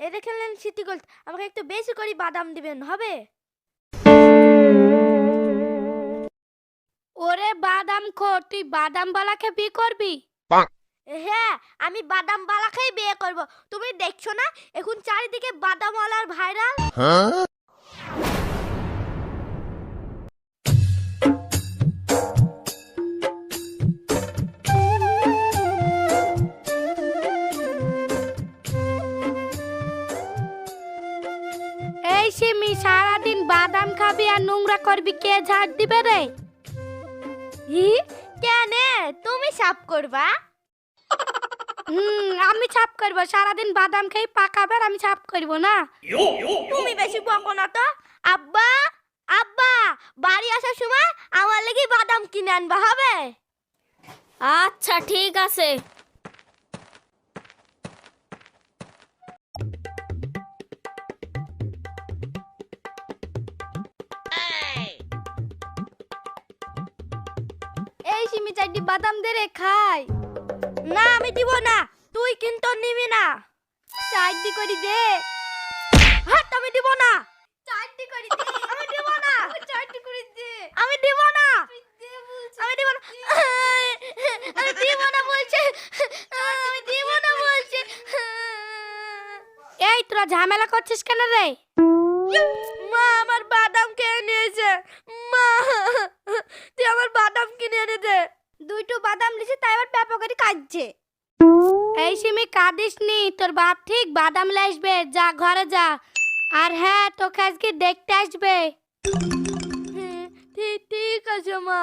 এটা খেলেন city gold, আমাকে একটু বেশি করে বাদাম দিবেন, হবে? ওরে বাদাম খোর, তুই বাদাম বালাকে বিয়ে করবি? হ্যাঁ, আমি বাদাম বালাকেই বিয়ে করব। তুমি দেখছো না এখন চারিদিকে বাদামওয়ালার ভাইরাল? এই সিমি, সারাদিন বাদাম খাবি আর নোংরা করবি, কে ঝাড় দিবে রে? হি, কেনে তুমি সাফ করবা? আমি ছাপ করবো, সারাদিন বাদাম খেয়ে পাকাবে আর আমি ছাপ করবো না? তুমি বেশি বকো না তো। আব্বা, আব্বা, বাড়ি আসার সময় আমার লাগি বাদাম কিনে আনবা, হবে? আচ্ছা ঠিক আছে। এই সিমি, চারটি বাদাম দে রে, খাই। না, আমি দিব না, তুই কিন্তু নিবি না। চারটি করে দে। হাত, আমি দিব না। চারটি করে দে। আমি দিব না। চারটি করে দে। আমি দিব না। দে বলছি। আমি দিব না। আমি দিব না বলছি। আমি দিব না বলছি। এই তোরা ঝামেলা করছিস কেন রে? মা আমার বাদাম খেয়ে নিয়েছে। মা, তুই আমার বাদাম কিনে এনে দে। দুইটো বাদাম লিছে, তাই আবার পেপা করে কাঁদছে। এই সিমি, কাঁদিস নি, তোর বাপ ঠিক বাদাম লাসবে, যা ঘরে যা। আর হ্যাঁ, তোকে আজকে দেখতে আসবে। ঠিক ঠিক আছে মা।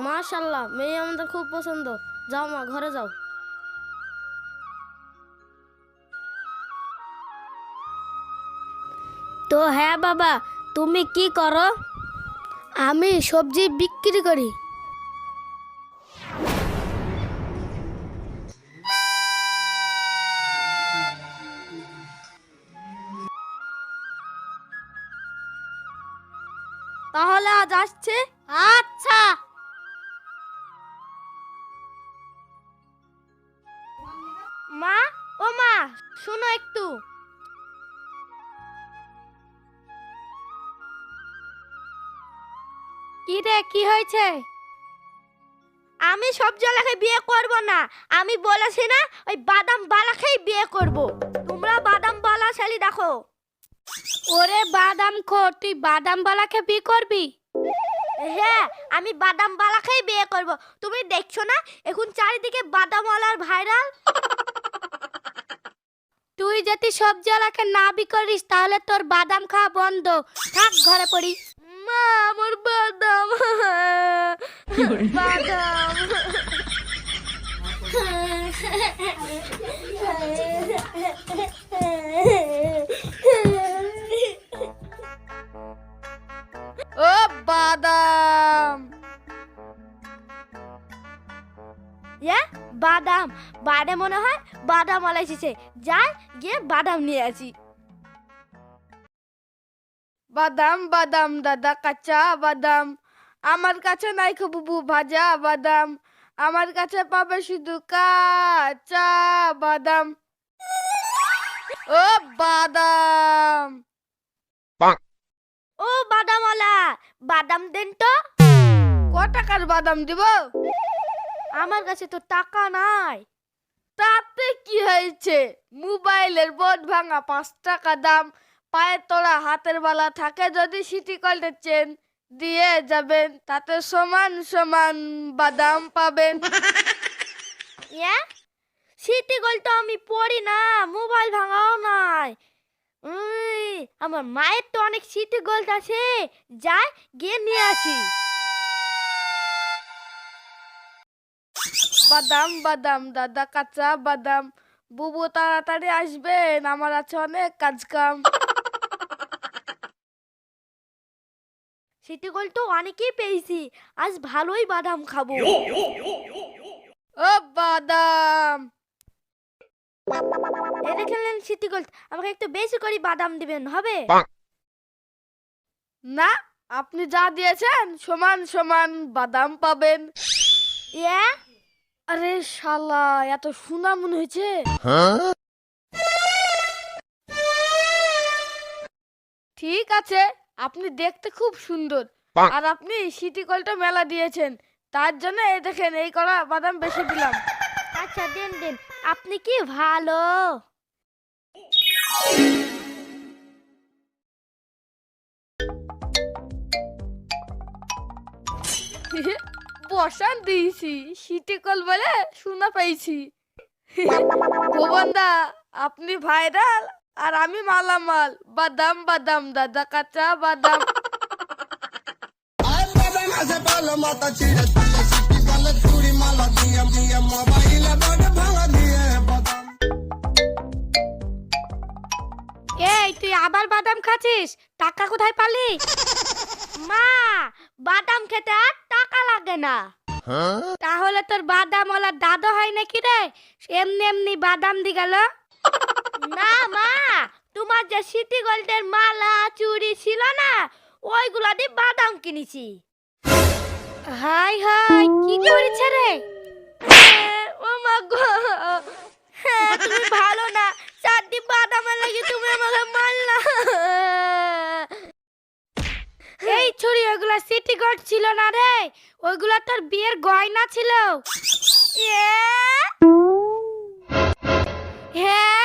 মাশাআল্লাহ, মেয়ে আমাদের খুব পছন্দ। যাও মা, ঘরে যাও। তো হ্যাঁ বাবা, তুমি কি করো? আমি সবজি বিক্রি করি। তাহলে আজ আসছে। আচ্ছা। মা, ও মা, শোনো একটু। কি রে, কি হয়েছে? আমি সব জায়গায় বিয়ে করব না, আমি বলেছি না ওই বাদাম বালাকেই বিয়ে করব। তোমরা বাদাম বালা শালি দেখো। ওরে বাদাম খোর, তুই বাদাম বালাকে বিয়ে করবি? হ্যাঁ, আমি বাদাম বালাকেই বিয়ে করব। তুমি দেখছো না এখন চারিদিকে বাদামওয়ালার ভাইরাল? তুই যদি সবজি ওয়ালাকে না বি করিস, তাহলে তোর বাদাম খাওয়া বন্ধ। থাক, ঘরে পড়ি। মা, আমার বাদাম, বাদাম। ও বাদাম। ইয়া, বাদাম, বাদে মনে হয় বাদাম আলা এসেছে। যাই গিয়ে বাদাম নিয়ে আসি। বাদাম বাদাম দাদা, কাঁচা বাদাম আমার কাছে নাই, বুবু ভাজা বাদাম আমার কাছে পাবে শুধু কাঁচা বাদাম। ও বাদাম। ও বাদামওয়ালা, বাদাম দেন তো। ক টাকার বাদাম দিব? আমার কাছে তো টাকা নাই। তাতে কি হয়েছে, মোবাইলের বোর্ড ভাঙা 5 টাকা দাম। পায়ের তোলা হাতের বালা থাকে, যদি সিটি গোল্ডের চেন দিয়ে যাবেন, তাতে সমান সমান বাদাম পাবেন। ইয়া, সিটি গোল্ড তো আমি পড়ি না, মোবাইল ভাঙাও নাই। আমার মায়ের তো অনেক সিটি গোল্ড আছে, যাই গিয়ে নিয়ে আসি। বাদাম বাদাম দাদা, কাঁচা বাদাম বুবু তাড়াতাড়ি আসবেন, আমার আছে অনেক কাজ কাম। সিটি গোল্ড তো অনেকেই পেয়েছি, আজ ভালোই বাদাম খাবো। ও বাদাম। এটা খেলেন সিটি গোল্ড, আমাকে একটু বেশি করে বাদাম দিবেন, হবে? না, আপনি যা দিয়েছেন সমান সমান বাদাম পাবেন। ইয়া আরে শালা, এত শোনা মনে হয়েছে। ঠিক আছে, আপনি দেখতে খুব সুন্দর, আর আপনি সিটি গোল্ডটা মেলা দিয়েছেন, তার জন্য এই দেখেন এই করা বাদাম বেশি দিলাম। আচ্ছা দেন দেন, আপনি কি ভালো। বসান দিয়েছি, সিটি কল বলে শোনা পাইছি। ভুবনদা, আপনি ভাইরাল আর আমি মালামাল। বাদাম বাদাম দাদা, কাঁচা বাদাম। এই তুই আবার বাদাম খাচ্ছিস, টাকা কোথায় পালি? মা, বাদাম খেতে আর টাকা লাগে না। তাহলে তোর বাদাম ওলা দাদু হয় নাকি রে, এমনি এমনি বাদাম দি গেল? না মা, তোমার যে সিটি গোল্ডের মালা চুড়ি ছিল না, ওইগুলা দিয়ে বাদাম কিনেছি। হাই হাই, কি করেছে রে? ও মা গো, তুমি ভালো না, চারটি বাদামের লাগি তুমি আমাকে মারলা। এই ছুরি, ওইগুলা সিটি গোল্ড ছিল না রে, ওইগুলা তোর বিয়ের গয়না ছিল। হ্যাঁ